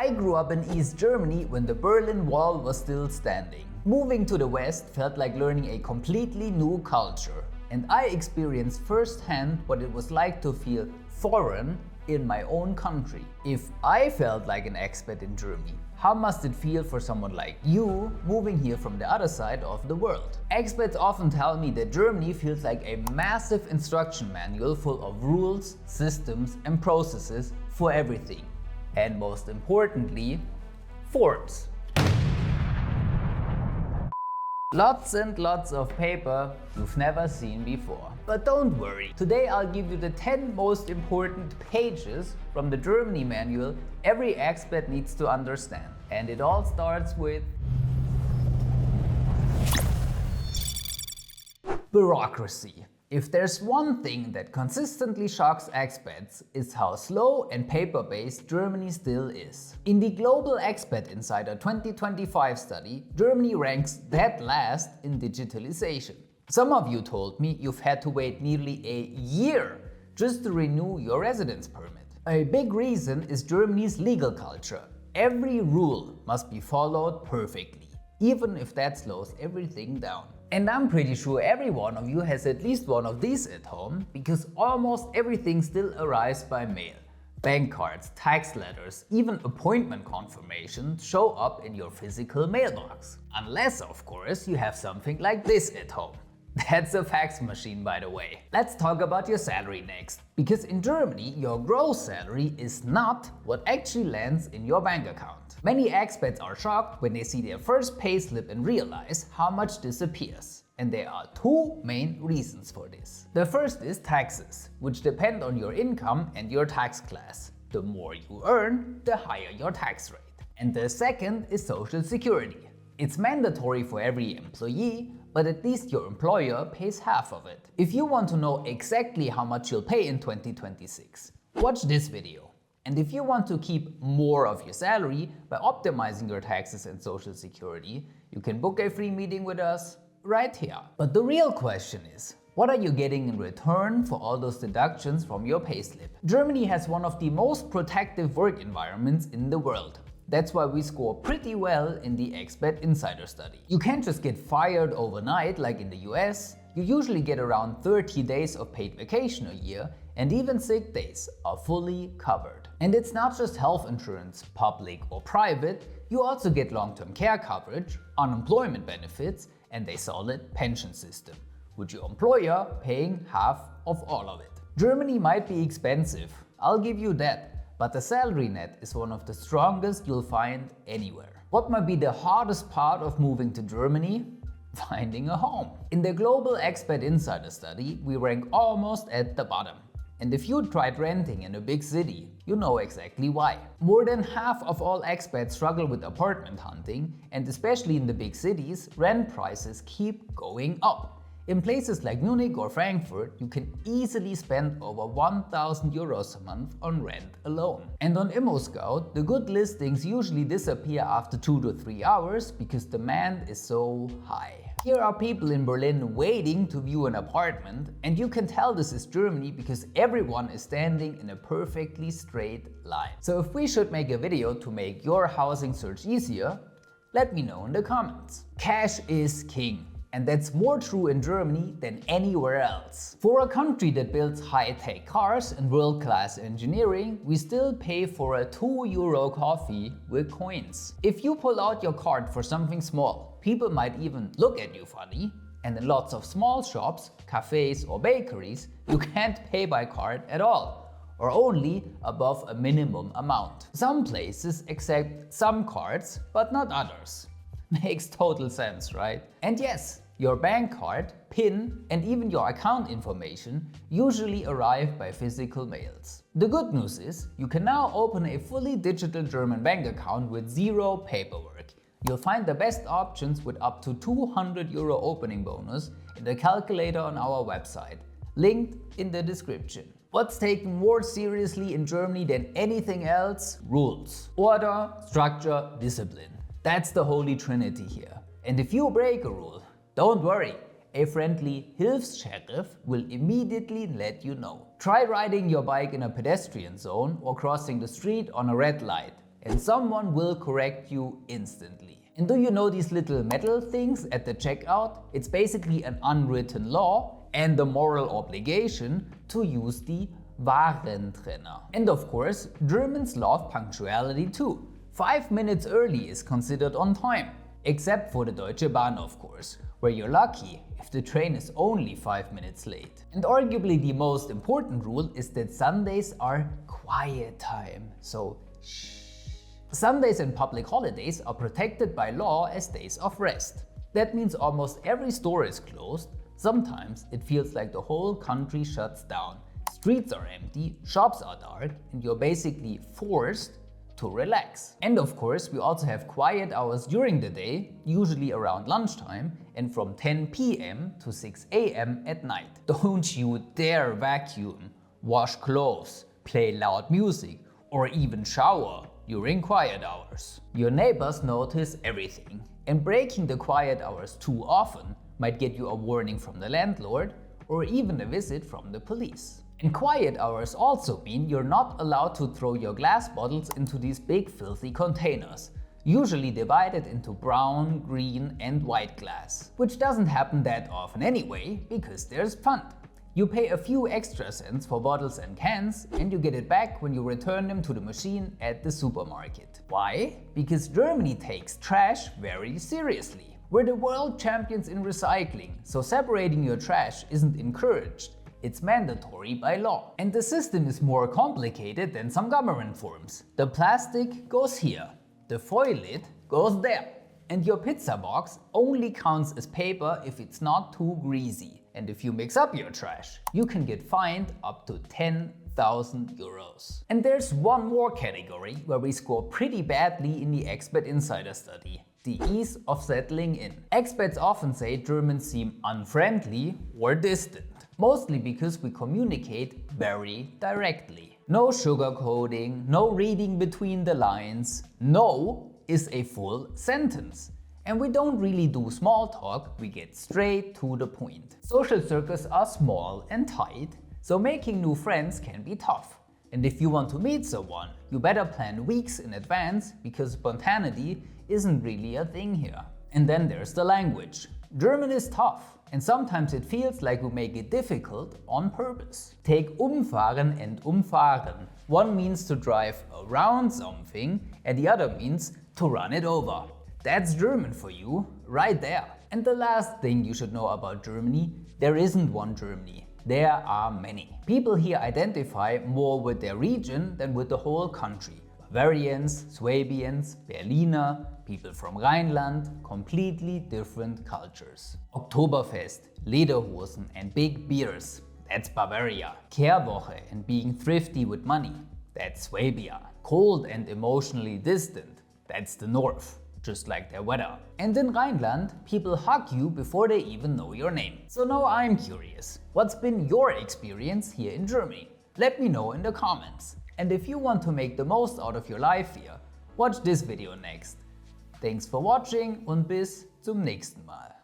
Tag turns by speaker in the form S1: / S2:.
S1: I grew up in East Germany when the Berlin Wall was still standing. Moving to the West felt like learning a completely new culture, and I experienced firsthand what it was like to feel foreign in my own country. If I felt like an expat in Germany, how must it feel for someone like you moving here from the other side of the world? Expats often tell me that Germany feels like a massive instruction manual full of rules, systems, and processes for everything. And most importantly, forms. Lots and lots of paper you've never seen before. But don't worry, today I'll give you the 10 most important pages from the Germany manual every expat needs to understand. And it all starts with bureaucracy. If there's one thing that consistently shocks expats, it's how slow and paper-based Germany still is. In the Global Expat Insider 2025 study, Germany ranks dead last in digitalization. Some of you told me you've had to wait nearly a year just to renew your residence permit. A big reason is Germany's legal culture. Every rule must be followed perfectly, even if that slows everything down. And I'm pretty sure every one of you has at least one of these at home, because almost everything still arrives by mail. Bank cards, tax letters, even appointment confirmations show up in your physical mailbox. Unless, of course, you have something like this at home. That's a fax machine, by the way. Let's talk about your salary next. Because in Germany, your gross salary is not what actually lands in your bank account. Many expats are shocked when they see their first payslip and realize how much disappears. And there are two main reasons for this. The first is taxes, which depend on your income and your tax class. The more you earn, the higher your tax rate. And the second is social security. It's mandatory for every employee, but at least your employer pays half of it. If you want to know exactly how much you'll pay in 2026, watch this video. And if you want to keep more of your salary by optimizing your taxes and social security, you can book a free meeting with us right here. But the real question is, what are you getting in return for all those deductions from your payslip? Germany has one of the most protective work environments in the world. That's why we score pretty well in the Expat Insider study. You can't just get fired overnight like in the US. You usually get around 30 days of paid vacation a year, and even sick days are fully covered. And it's not just health insurance, public or private, you also get long-term care coverage, unemployment benefits, and a solid pension system, with your employer paying half of all of it. Germany might be expensive, I'll give you that. But the salary net is one of the strongest you'll find anywhere. What might be the hardest part of moving to Germany? Finding a home. In the Global Expat Insider study, we rank almost at the bottom. And if you tried renting in a big city, you know exactly why. More than half of all expats struggle with apartment hunting, and especially in the big cities, rent prices keep going up. In places like Munich or Frankfurt, you can easily spend over 1,000 euros a month on rent alone. And on ImmoScout, the good listings usually disappear after 2 to 3 hours because demand is so high. Here are people in Berlin waiting to view an apartment, and you can tell this is Germany because everyone is standing in a perfectly straight line. So if we should make a video to make your housing search easier, let me know in the comments. Cash is king. And that's more true in Germany than anywhere else. For a country that builds high-tech cars and world-class engineering, we still pay for a €2 coffee with coins. If you pull out your card for something small, people might even look at you funny. And in lots of small shops, cafes or bakeries, you can't pay by card at all, or only above a minimum amount. Some places accept some cards, but not others. Makes total sense, right? And yes, your bank card, PIN, and even your account information usually arrive by physical mails. The good news is, you can now open a fully digital German bank account with zero paperwork. You'll find the best options with up to €200 opening bonus in the calculator on our website, linked in the description. What's taken more seriously in Germany than anything else? Rules. Order, structure, discipline. That's the holy trinity here. And if you break a rule, don't worry, a friendly Hilfs-Sheriff will immediately let you know. Try riding your bike in a pedestrian zone or crossing the street on a red light, and someone will correct you instantly. And do you know these little metal things at the checkout? It's basically an unwritten law and the moral obligation to use the Warentrenner. And of course, Germans love punctuality too. 5 minutes early is considered on time. Except for the Deutsche Bahn, of course, where you're lucky if the train is only 5 minutes late. And arguably the most important rule is that Sundays are quiet time, so shh. Sundays and public holidays are protected by law as days of rest. That means almost every store is closed. Sometimes it feels like the whole country shuts down. Streets are empty, shops are dark, and you're basically forced to relax. And of course, we also have quiet hours during the day, usually around lunchtime, and from 10 p.m. to 6 a.m. at night. Don't you dare vacuum, wash clothes, play loud music, or even shower during quiet hours. Your neighbors notice everything, and breaking the quiet hours too often might get you a warning from the landlord or even a visit from the police. And quiet hours also mean you're not allowed to throw your glass bottles into these big filthy containers, usually divided into brown, green and white glass. Which doesn't happen that often anyway, because there's fund. You pay a few extra cents for bottles and cans and you get it back when you return them to the machine at the supermarket. Why? Because Germany takes trash very seriously. We're the world champions in recycling, so separating your trash isn't encouraged. It's mandatory by law. And the system is more complicated than some government forms. The plastic goes here, the foil lid goes there, and your pizza box only counts as paper if it's not too greasy. And if you mix up your trash, you can get fined up to 10,000 euros. And there's one more category where we score pretty badly in the Expat Insider study: the ease of settling in. Expats often say Germans seem unfriendly or distant. Mostly because we communicate very directly. No sugarcoating, no reading between the lines. No is a full sentence. And we don't really do small talk, we get straight to the point. Social circles are small and tight, so making new friends can be tough. And if you want to meet someone, you better plan weeks in advance, because spontaneity isn't really a thing here. And then there's the language. German is tough, and sometimes it feels like we make it difficult on purpose. Take umfahren and umfahren. One means to drive around something, and the other means to run it over. That's German for you, right there. And the last thing you should know about Germany: there isn't one Germany. There are many. People here identify more with their region than with the whole country. Bavarians, Swabians, Berliner, people from Rhineland, completely different cultures. Oktoberfest, Lederhosen and big beers, that's Bavaria. Kehrwoche and being thrifty with money, that's Swabia. Cold and emotionally distant, that's the north, just like their weather. And in Rhineland, people hug you before they even know your name. So now I'm curious, what's been your experience here in Germany? Let me know in the comments. And if you want to make the most out of your life here, watch this video next. Thanks for watching und bis zum nächsten Mal.